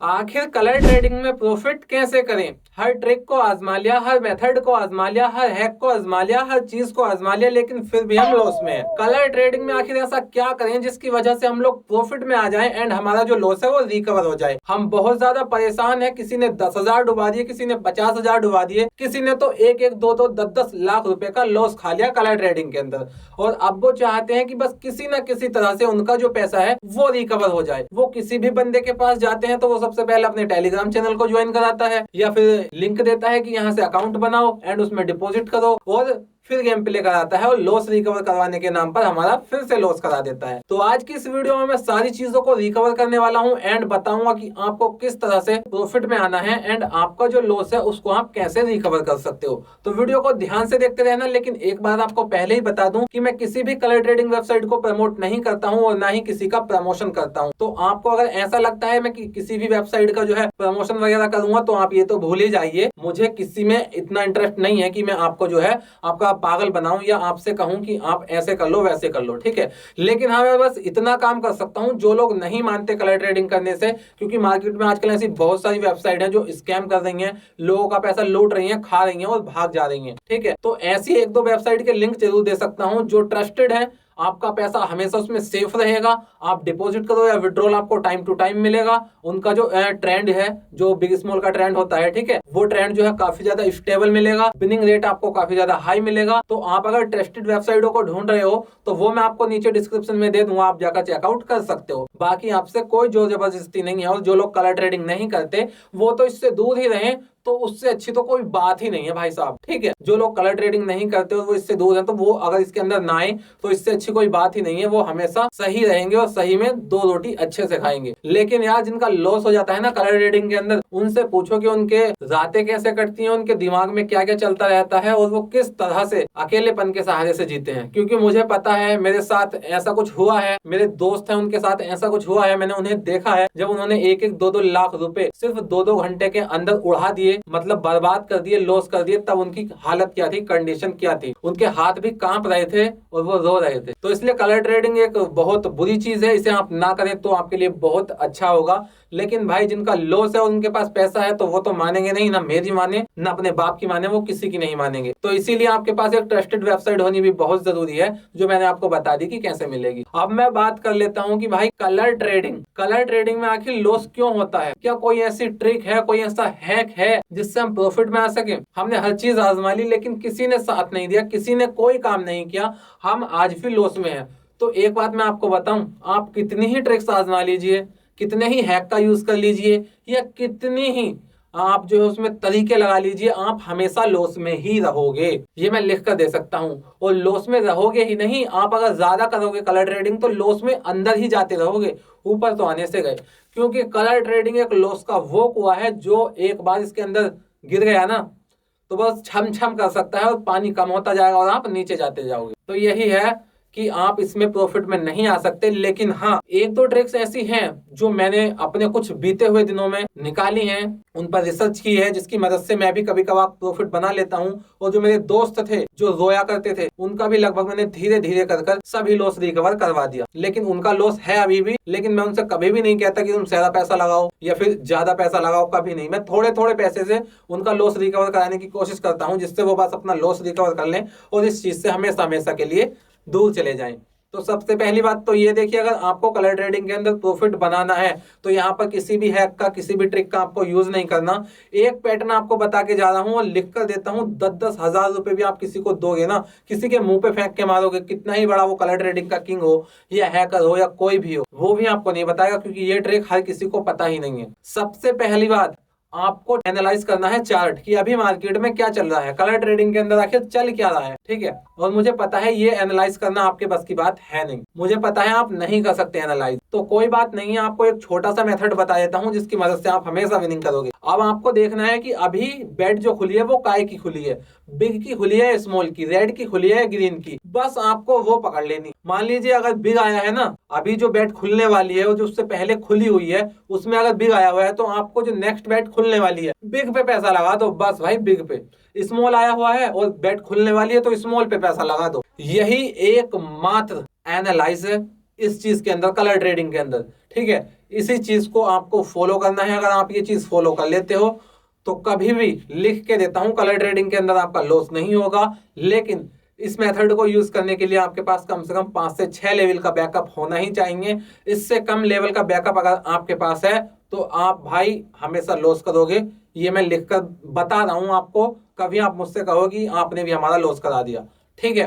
आखिर colour trading में profit कैसे करें? हर ट्रिक को आजमा लिया, हर मेथड को आजमा लिया, हर हैक को आजमा लिया, हर चीज को आजमा लिया, लेकिन फिर भी हम लॉस में हैं। कलर ट्रेडिंग में आखिर ऐसा क्या करें जिसकी वजह से हम लोग प्रॉफिट में आ जाएं एंड हमारा जो लॉस है वो रिकवर हो जाए। हम बहुत ज्यादा परेशान है, किसी ने 10,000 डुबा दिए, किसी ने 50,000 डुबा दिए, किसी ने तो एक एक दो दो 10-10 लाख रुपए का लॉस खा लिया कलर ट्रेडिंग के अंदर। और अब वो चाहते हैं कि बस किसी ना किसी तरह से उनका जो पैसा है वो रिकवर हो जाए। वो किसी भी बंदे के पास जाते हैं तो वो सबसे पहले अपने टेलीग्राम चैनल को ज्वाइन कराता है या फिर लिंक देता है कि यहाँ से अकाउंट बनाओ एंड उसमें डिपॉजिट करो, और फिर गेम प्ले कराता है और लॉस रिकवर करवाने के नाम पर हमारा फिर से लॉस करा देता है। तो आज की इस वीडियो में मैं सारी चीजों को रिकवर करने वाला हूं एंड बताऊंगा कि आपको किस तरह से प्रॉफिट में आना है एंड आपका जो लॉस है उसको आप कैसे रिकवर कर सकते हो। तो वीडियो को ध्यान से देखते रहना। लेकिन एक बात आपको पहले ही बता दूं कि मैं किसी भी कलर ट्रेडिंग वेबसाइट को प्रमोट नहीं करता हूं और ना ही किसी का प्रमोशन करता हूं। तो आपको अगर ऐसा लगता है मैं किसी भी वेबसाइट का जो है प्रमोशन वगैरह करूंगा तो आप ये तो भूल ही जाइए। मुझे किसी में इतना इंटरेस्ट नहीं है कि मैं आपको जो है आपका पागल बनाऊं या आपसे कहूं कि आप ऐसे कर लो वैसे कर लो, ठीक है। लेकिन हाँ, मैं बस इतना काम कर सकता हूं, जो लोग नहीं मानते कलर ट्रेडिंग करने से, क्योंकि मार्केट में आजकल ऐसी बहुत सारी वेबसाइट हैं जो स्कैम कर रही हैं, लोगों का पैसा लूट रही हैं, खा रही हैं और भाग जा रही हैं, ठीक है। तो ऐसी एक दो वेबसाइट के लिंक जरूर दे सकता हूं जो ट्रस्टेड है, आपका पैसा हमेशा उसमें सेफ रहेगा। आप डिपॉजिट करो या विड्रॉल आपको टाइम टू टाइम मिलेगा। उनका जो ट्रेंड है, जो बिग स्मॉल का ट्रेंड होता है, ठीक है, वो ट्रेंड जो है काफी ज्यादा स्टेबल मिलेगा। विनिंग रेट आपको काफी ज्यादा हाई मिलेगा। तो आप अगर ट्रस्टेड वेबसाइटों को ढूंढ रहे हो तो वो मैं आपको नीचे डिस्क्रिप्शन में दे दूंगा, आप जाकर चेकआउट कर सकते हो। बाकी आपसे कोई जोर जबरदस्ती नहीं है। और जो लोग कलर ट्रेडिंग नहीं करते वो तो इससे दूर ही रहें, तो उससे अच्छी तो कोई बात ही नहीं है भाई साहब, ठीक है। जो लोग कलर ट्रेडिंग नहीं करते और वो इससे दूर हैं तो वो अगर इसके अंदर ना आए तो इससे अच्छी कोई बात ही नहीं है। वो हमेशा सही रहेंगे और सही में दो रोटी अच्छे से खाएंगे। लेकिन यार, जिनका लॉस हो जाता है ना कलर ट्रेडिंग के अंदर, उनसे पूछो कि उनके रातें कैसे कटती हैं, उनके दिमाग में क्या क्या चलता रहता है और वो किस तरह से अकेलेपन के सहारे से जीते हैं। क्योंकि मुझे पता है, मेरे साथ ऐसा कुछ हुआ है, मेरे दोस्त हैं उनके साथ ऐसा कुछ हुआ है। मैंने उन्हें देखा है जब उन्होंने एक एक दो दो लाख रुपए सिर्फ दो दो घंटे के अंदर उड़ा दिए, मतलब बर्बाद कर दिए, लॉस कर दिए, तब उनकी हालत क्या थी, कंडीशन क्या थी। उनके हाथ भी कांप रहे थे और वो रो रहे थे। तो इसलिए कलर ट्रेडिंग एक बहुत बुरी चीज है, इसे आप ना करें तो आपके लिए बहुत अच्छा होगा। लेकिन भाई, जिनका लॉस है और उनके पास पैसा है तो वो तो मानेंगे नहीं, ना मेरी माने ना अपने बाप की माने, वो किसी की नहीं मानेंगे। तो इसीलिए आपके पास एक ट्रस्टेड वेबसाइट होनी भी बहुत जरूरी है, जो मैंने आपको बता दी कि कैसे मिलेगी। अब मैं बात कर लेता हूँ कि भाई कलर ट्रेडिंग में आखिर लॉस क्यों होता है। क्या कोई ऐसी ट्रिक है, कोई ऐसा हैक है जिससे हम प्रॉफिट में आ सके? हमने हर चीज आजमा ली लेकिन किसी ने साथ नहीं दिया, किसी ने कोई काम नहीं किया, हम आज भी लॉस में हैं। तो एक बात मैं आपको बताऊं, आप कितनी ही ट्रिक्स आजमा लीजिए, कितने ही हैक का यूज कर लीजिए, या कितनी ही आप जो है उसमें तरीके लगा लीजिए, आप हमेशा लॉस में ही रहोगे। ये मैं लिख कर दे सकता हूँ। और लॉस में रहोगे ही नहीं, आप अगर ज्यादा करोगे कलर ट्रेडिंग तो लॉस में अंदर ही जाते रहोगे, ऊपर तो आने से गए। क्योंकि कलर ट्रेडिंग एक लॉस का वो कुआं है जो एक बार इसके अंदर गिर गया ना तो बस छम छम कर सकता है और पानी कम होता जाएगा और आप नीचे जाते जाओगे। तो यही है कि आप इसमें प्रॉफिट में नहीं आ सकते। लेकिन हाँ, एक दो ट्रिक्स ऐसी हैं जो मैंने अपने कुछ बीते हुए दिनों में निकाली हैं, उन पर रिसर्च की है, जिसकी मदद से मैं भी कभी कभार प्रॉफिट बना लेता हूँ। और जो मेरे दोस्त थे जो रोया करते थे, उनका भी लगभग मैंने धीरे धीरे कर सभी लॉस रिकवर करवा दिया। लेकिन उनका लॉस है अभी भी। लेकिन मैं उनसे कभी भी नहीं कहता कि तुम ज्यादा पैसा लगाओ या फिर ज्यादा पैसा लगाओ, कभी नहीं। मैं थोड़े थोड़े पैसे से उनका लॉस रिकवर कराने की कोशिश करता हूँ, जिससे वो बस अपना लॉस रिकवर कर लें और इस चीज से हमेशा हमेशा के लिए दूर चले जाएं। तो सबसे पहली बात तो ये देखिए, अगर आपको कलर ट्रेडिंग के अंदर प्रॉफिट बनाना है तो यहाँ पर किसी भी हैक का, किसी भी ट्रिक का आपको यूज नहीं करना। एक पैटर्न आपको बता के जा रहा हूँ और लिख कर देता हूँ, 10-10 हजार रुपए भी आप किसी को दोगे ना, किसी के मुंह पे फेंक के मारोगे, कितना ही बड़ा वो कलर ट्रेडिंग का किंग हो या हैकर हो या कोई भी हो, वो भी आपको नहीं बताएगा, क्योंकि ये ट्रिक हर किसी को पता ही नहीं है। सबसे पहली बात, आपको एनालाइज करना है चार्ट कि अभी मार्केट में क्या चल रहा है, कलर ट्रेडिंग के अंदर आखिर चल क्या रहा है, ठीक है। और मुझे पता है ये एनालाइज करना आपके बस की बात है नहीं, मुझे पता है आप नहीं कर सकते एनालाइज। तो कोई बात नहीं है, आपको एक छोटा सा मेथड बता देता हूँ जिसकी मदद से आप हमेशा विनिंग करोगे। अब आपको देखना है कि अभी बेट जो खुली है वो काय की खुली है, बिग की खुली है, स्मॉल की, रेड की खुली है, ग्रीन की, बस आपको वो पकड़ लेनी। मान लीजिए अगर बिग आया है ना, अभी जो बेट खुलने वाली है, जो उससे पहले खुली हुई है, उसमें अगर बिग आया हुआ है तो आपको जो नेक्स्ट बेट खुलने वाली है, बिग पे पैसा लगा दो, बस भाई बिग पे। स्मॉल आया हुआ है और बेट खुलने वाली है तो स्मॉल पे पैसा लगा दो। यही एकमात्र एनालाइज है, इस चीज के अंदर, कलर ट्रेडिंग के अंदर। ठीक है, इसी चीज को आपको फॉलो करना है। अगर आप ये चीज फॉलो कर लेते हो तो कभी भी लिख के देता हूं, कलर ट्रेडिंग के अंदर आपका लॉस नहीं होगा। लेकिन इस मेथड को यूज करने के लिए आपके पास कम से कम 5 से 6 लेवल का बैकअप होना ही चाहिए। इससे कम लेवल का बैकअप अगर आपके पास है तो आप भाई हमेशा लॉस करोगे। ये मैं लिखकर बता रहा हूं आपको, कभी आप मुझसे कहो कि आपने भी हमारा लॉस करा दिया। ठीक है,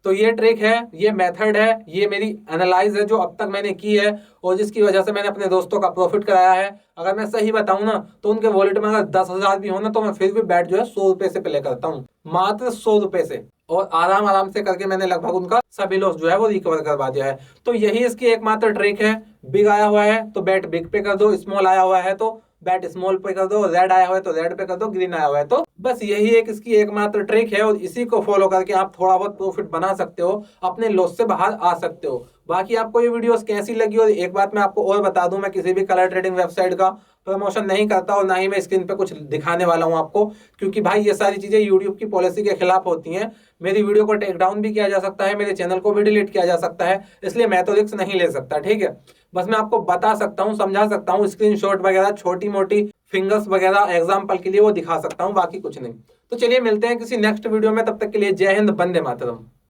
तो ये ट्रिक है, ये मेथड है, ये मेरी एनालाइज है जो अब तक मैंने की है और जिसकी वजह से मैंने अपने दोस्तों का प्रॉफिट कराया है। अगर मैं सही बताऊं ना तो उनके वॉलेट में अगर 10,000 भी हो ना तो मैं फिर भी बैट जो है 100 रुपए से प्ले करता हूँ, मात्र 100 रुपए से। और आराम आराम से करके मैंने लगभग उनका सभी लॉस जो है वो रिकवर करवा दिया है। तो यही इसकी एकमात्र ट्रिक है। बिग आया हुआ है तो बैट बिग पे कर दो, स्मॉल आया हुआ है तो बैट स्मॉल पे कर दो, रेड आया हुआ है तो रेड पे कर दो, ग्रीन आया हुआ है तो बस यही एक इसकी एकमात्र ट्रिक है। और इसी को फॉलो करके आप थोड़ा बहुत प्रॉफिट बना सकते हो, अपने लॉस से बाहर आ सकते हो। बाकी आपको ये वीडियोस कैसी लगी, और एक बात मैं आपको और बता दूं, मैं किसी भी कलर ट्रेडिंग वेबसाइट का प्रमोशन नहीं करता और ना ही मैं स्क्रीन पे कुछ दिखाने वाला हूं आपको, क्योंकि भाई ये सारी चीजें यूट्यूब की पॉलिसी के खिलाफ होती हैं। मेरी वीडियो को टेक डाउन भी किया जा सकता है, मेरे चैनल को भी डिलीट किया जा सकता है, इसलिए मैं तो रिस्क नहीं ले सकता। ठीक है, बस मैं आपको बता सकता हूँ, समझा सकता हूँ, स्क्रीनशॉट वगैरह छोटी मोटी फिंगर्स वगैरह एग्जाम्पल के लिए वो दिखा सकता हूँ, बाकी कुछ नहीं। तो चलिए मिलते हैं किसी नेक्स्ट वीडियो में, तब तक के लिए जय हिंद, वंदे मातरम।